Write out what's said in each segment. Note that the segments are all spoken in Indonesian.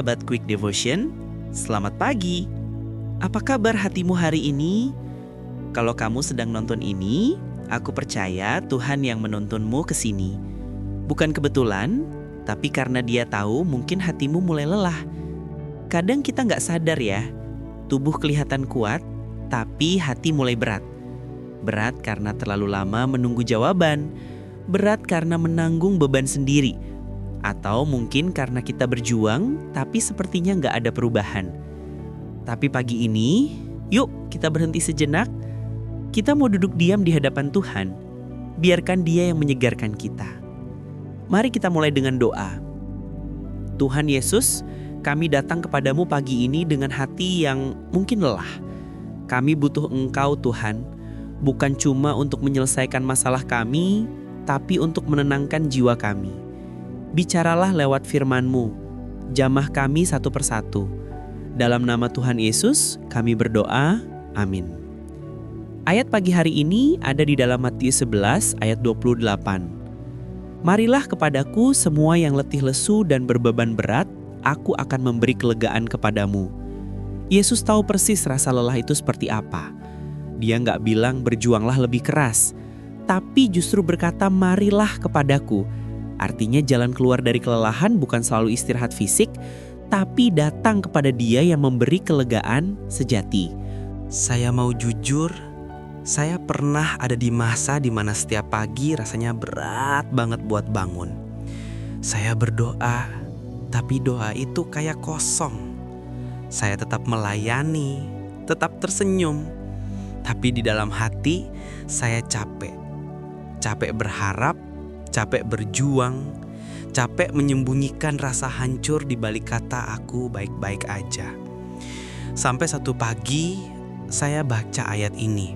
sahabat Quick Devotion, selamat pagi. Apa kabar hatimu hari ini? Kalau kamu sedang nonton ini, aku percaya Tuhan yang menuntunmu ke sini. Bukan kebetulan, tapi karena Dia tahu mungkin hatimu mulai lelah. Kadang kita nggak sadar ya, tubuh kelihatan kuat, tapi hati mulai berat. Berat karena terlalu lama menunggu jawaban, berat karena menanggung beban sendiri. Atau mungkin karena kita berjuang, tapi sepertinya nggak ada perubahan. Tapi pagi ini, yuk kita berhenti sejenak. Kita mau duduk diam di hadapan Tuhan. Biarkan Dia yang menyegarkan kita. Mari kita mulai dengan doa. Tuhan Yesus, kami datang kepadamu pagi ini dengan hati yang mungkin lelah. Kami butuh Engkau Tuhan, bukan cuma untuk menyelesaikan masalah kami, tapi untuk menenangkan jiwa kami. Bicaralah lewat firman-Mu, jamah kami satu persatu. Dalam nama Tuhan Yesus, kami berdoa, amin. Ayat pagi hari ini ada di dalam Matius 11 ayat 28. Marilah kepadaku semua yang letih lesu dan berbeban berat, aku akan memberi kelegaan kepadamu. Yesus tahu persis rasa lelah itu seperti apa. Dia nggak bilang berjuanglah lebih keras, tapi justru berkata marilah kepadaku. Artinya jalan keluar dari kelelahan bukan selalu istirahat fisik, tapi datang kepada Dia yang memberi kelegaan sejati. Saya mau jujur, saya pernah ada di masa di mana setiap pagi rasanya berat banget buat bangun. Saya berdoa, tapi doa itu kayak kosong. Saya tetap melayani, tetap tersenyum, tapi di dalam hati saya capek. Capek berharap, capek berjuang, capek menyembunyikan rasa hancur di balik kata aku baik-baik aja. Sampai satu pagi saya baca ayat ini.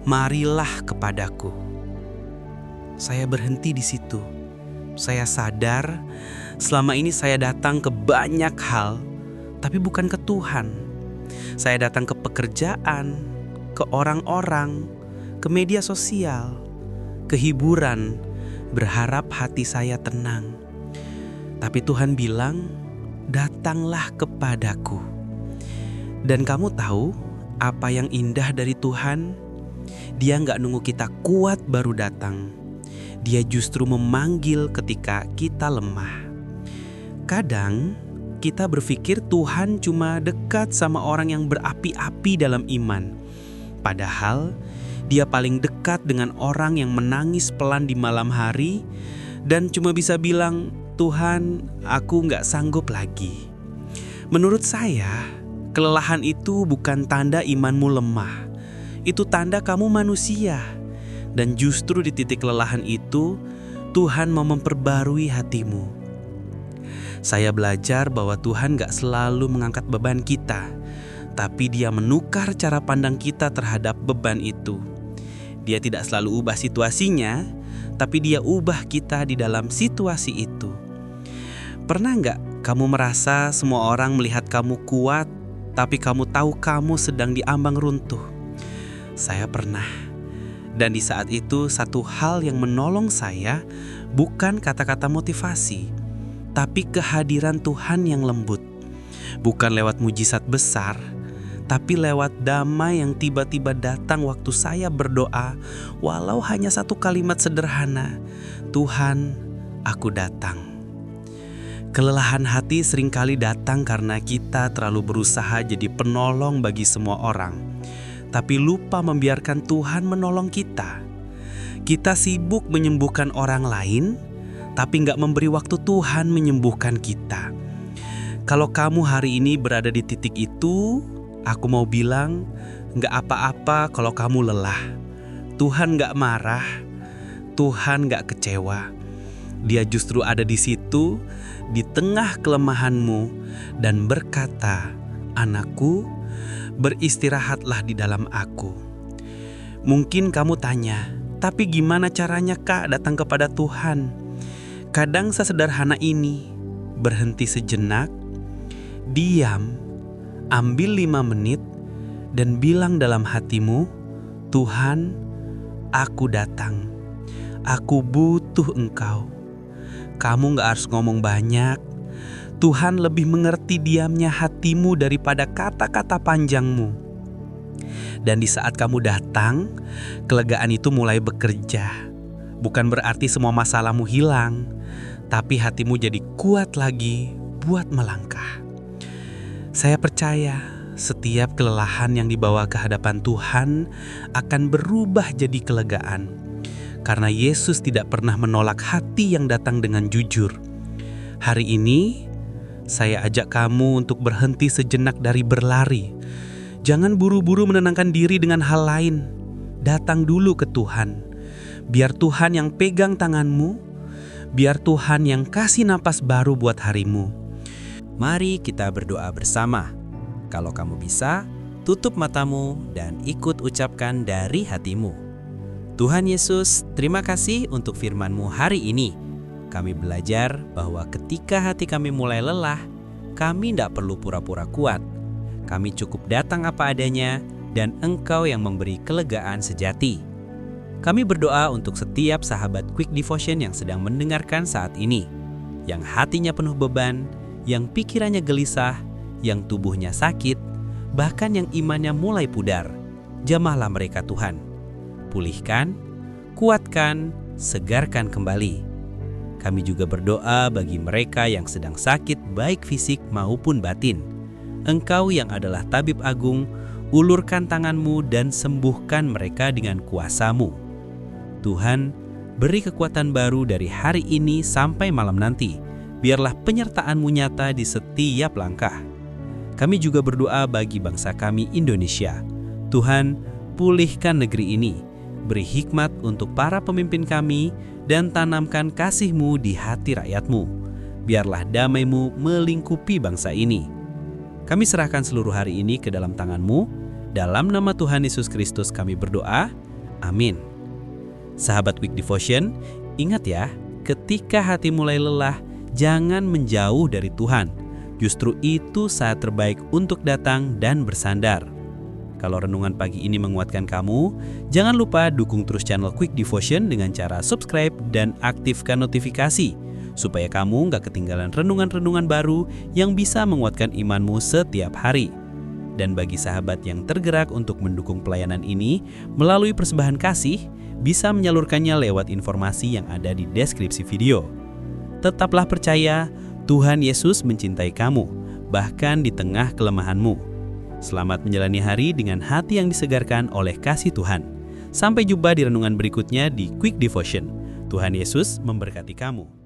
Marilah kepadaku. Saya berhenti di situ. Saya sadar selama ini saya datang ke banyak hal, tapi bukan ke Tuhan. Saya datang ke pekerjaan, ke orang-orang, ke media sosial, ke hiburan, berharap hati saya tenang. Tapi Tuhan bilang, datanglah kepadaku. Dan kamu tahu apa yang indah dari Tuhan? Dia gak nunggu kita kuat baru datang. Dia justru memanggil ketika kita lemah. Kadang kita berpikir Tuhan cuma dekat sama orang yang berapi-api dalam iman. Padahal Dia paling dekat dengan orang yang menangis pelan di malam hari dan cuma bisa bilang, Tuhan, aku gak sanggup lagi. Menurut saya, kelelahan itu bukan tanda imanmu lemah. Itu tanda kamu manusia. Dan justru di titik kelelahan itu, Tuhan mau memperbarui hatimu. Saya belajar bahwa Tuhan gak selalu mengangkat beban kita, tapi Dia menukar cara pandang kita terhadap beban itu. Dia tidak selalu ubah situasinya, tapi Dia ubah kita di dalam situasi itu. Pernah nggak kamu merasa semua orang melihat kamu kuat, tapi kamu tahu kamu sedang diambang runtuh? Saya pernah. Dan di saat itu satu hal yang menolong saya bukan kata-kata motivasi, tapi kehadiran Tuhan yang lembut. Bukan lewat mujizat besar, tapi lewat damai yang tiba-tiba datang waktu saya berdoa, walau hanya satu kalimat sederhana, Tuhan, aku datang. Kelelahan hati seringkali datang karena kita terlalu berusaha jadi penolong bagi semua orang, tapi lupa membiarkan Tuhan menolong kita. Kita sibuk menyembuhkan orang lain, tapi gak memberi waktu Tuhan menyembuhkan kita. Kalau kamu hari ini berada di titik itu, aku mau bilang, gak apa-apa kalau kamu lelah. Tuhan gak marah, Tuhan gak kecewa. Dia justru ada di situ, di tengah kelemahanmu, dan berkata, anakku, beristirahatlah di dalam aku. Mungkin kamu tanya, tapi gimana caranya Kak datang kepada Tuhan? Kadang sesederhana ini, berhenti sejenak, diam, ambil 5 menit dan bilang dalam hatimu, Tuhan, aku datang. Aku butuh Engkau. Kamu gak harus ngomong banyak. Tuhan lebih mengerti diamnya hatimu daripada kata-kata panjangmu. Dan di saat kamu datang, kelegaan itu mulai bekerja. Bukan berarti semua masalahmu hilang, tapi hatimu jadi kuat lagi buat melangkah. Saya percaya setiap kelelahan yang dibawa ke hadapan Tuhan akan berubah jadi kelegaan. Karena Yesus tidak pernah menolak hati yang datang dengan jujur. Hari ini, saya ajak kamu untuk berhenti sejenak dari berlari. Jangan buru-buru menenangkan diri dengan hal lain. Datang dulu ke Tuhan. Biar Tuhan yang pegang tanganmu. Biar Tuhan yang kasih napas baru buat harimu. Mari kita berdoa bersama. Kalau kamu bisa, tutup matamu dan ikut ucapkan dari hatimu. Tuhan Yesus, terima kasih untuk firman-Mu hari ini. Kami belajar bahwa ketika hati kami mulai lelah, kami tidak perlu pura-pura kuat. Kami cukup datang apa adanya dan Engkau yang memberi kelegaan sejati. Kami berdoa untuk setiap sahabat Quick Devotion yang sedang mendengarkan saat ini, yang hatinya penuh beban, yang pikirannya gelisah, yang tubuhnya sakit, bahkan yang imannya mulai pudar. Jamahlah mereka Tuhan. Pulihkan, kuatkan, segarkan kembali. Kami juga berdoa bagi mereka yang sedang sakit baik fisik maupun batin. Engkau yang adalah tabib agung, ulurkan tangan-Mu dan sembuhkan mereka dengan kuasa-Mu. Tuhan, beri kekuatan baru dari hari ini sampai malam nanti. Biarlah penyertaan-Mu nyata di setiap langkah. Kami juga berdoa bagi bangsa kami Indonesia. Tuhan, pulihkan negeri ini. Beri hikmat untuk para pemimpin kami dan tanamkan kasih-Mu di hati rakyat-Mu. Biarlah damai-Mu melingkupi bangsa ini. Kami serahkan seluruh hari ini ke dalam tangan-Mu. Dalam nama Tuhan Yesus Kristus kami berdoa. Amin. Sahabat Quick Devotion, ingat ya, ketika hati mulai lelah, jangan menjauh dari Tuhan. Justru itu saat terbaik untuk datang dan bersandar. Kalau renungan pagi ini menguatkan kamu, jangan lupa dukung terus channel Quick Devotion dengan cara subscribe dan aktifkan notifikasi, supaya kamu nggak ketinggalan renungan-renungan baru yang bisa menguatkan imanmu setiap hari. Dan bagi sahabat yang tergerak untuk mendukung pelayanan ini melalui persembahan kasih, bisa menyalurkannya lewat informasi yang ada di deskripsi video. Tetaplah percaya, Tuhan Yesus mencintai kamu, bahkan di tengah kelemahanmu. Selamat menjalani hari dengan hati yang disegarkan oleh kasih Tuhan. Sampai jumpa di renungan berikutnya di Quick Devotion. Tuhan Yesus memberkati kamu.